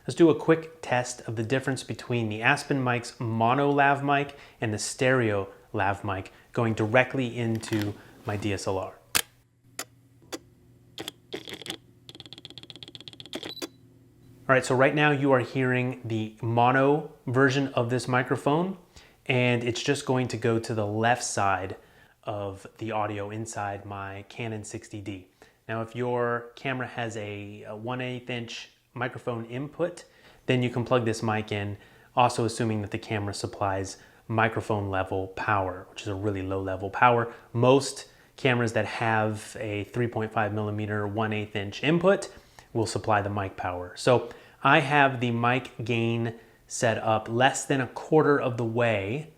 Let's do a quick test of the difference between the AspenMics mono lav mic and the stereo lav mic going directly into my DSLR. All right, so right now you are hearing the mono version of this microphone, and it's just going to go to the left side of the audio inside my Canon 60D. Now, if your camera has a 1/8 inch microphone input, then you can plug this mic in, also assuming that the camera supplies microphone level power, which is a really low level power. Most cameras that have a 3.5 millimeter 1/8 inch input will supply the mic power. So I have the mic gain set up less than a quarter of the way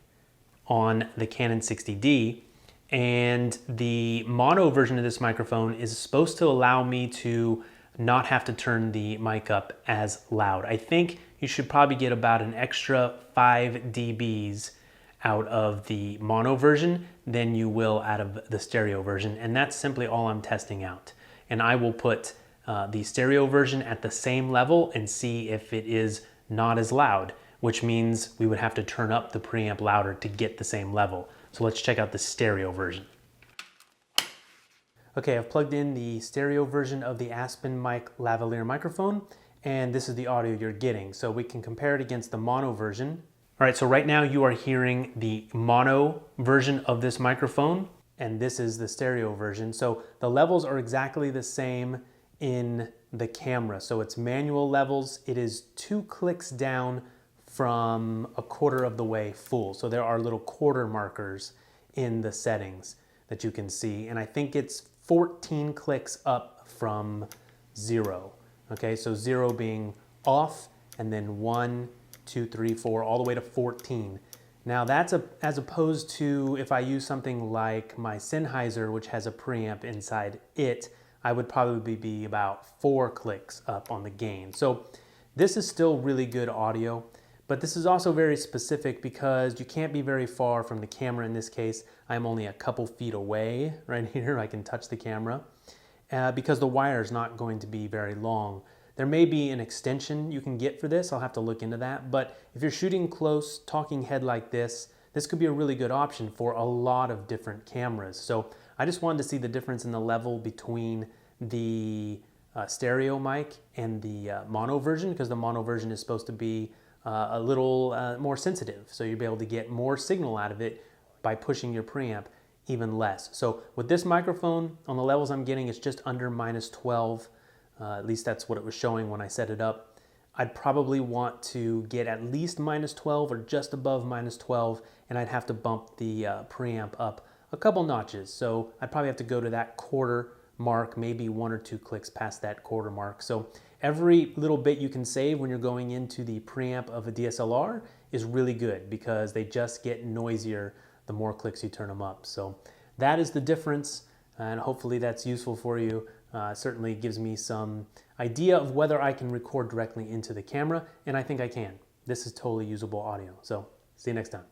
on the Canon 60D, and the mono version of this microphone is supposed to allow me to not have to turn the mic up as loud. I think you should probably get about an extra 5 dBs out of the mono version than you will out of the stereo version, and that's simply all I'm testing out. And I will put the stereo version at the same level and see if it is not as loud, which means we would have to turn up the preamp louder to get the same level. So let's check out the stereo version. Okay, I've plugged in the stereo version of the AspenMic Lavalier microphone, and this is the audio you're getting. So we can compare it against the mono version. All right, so right now you are hearing the mono version of this microphone, and this is the stereo version. So the levels are exactly the same in the camera. So it's manual levels. It is 2 clicks down from a quarter of the way full. So there are little quarter markers in the settings that you can see. And I think it's 14 clicks up from 0. Okay, so 0 being off, and then 1, 2, 3, 4, all the way to 14. Now that's as opposed to if I use something like my Sennheiser, which has a preamp inside it, I would probably be about 4 clicks up on the gain. So this is still really good audio, but this is also very specific because you can't be very far from the camera. In this case, I'm only a couple feet away right here. I can touch the camera because the wire is not going to be very long. There may be an extension you can get for this. I'll have to look into that. But if you're shooting close, talking head like this, this could be a really good option for a lot of different cameras. So I just wanted to see the difference in the level between the stereo mic and the mono version, because the mono version is supposed to be a little more sensitive. So you'll be able to get more signal out of it by pushing your preamp even less. So with this microphone, on the levels I'm getting, it's just under -12. At least that's what it was showing when I set it up. I'd probably want to get at least -12 or just above -12, and I'd have to bump the preamp up a couple notches. So I'd probably have to go to that quarter mark, maybe 1 or 2 clicks past that quarter mark. So every little bit you can save when you're going into the preamp of a DSLR is really good, because they just get noisier the more clicks you turn them up. So that is the difference, and hopefully that's useful for you. Certainly gives me some idea of whether I can record directly into the camera, and I think I can. This is totally usable audio. So see you next time.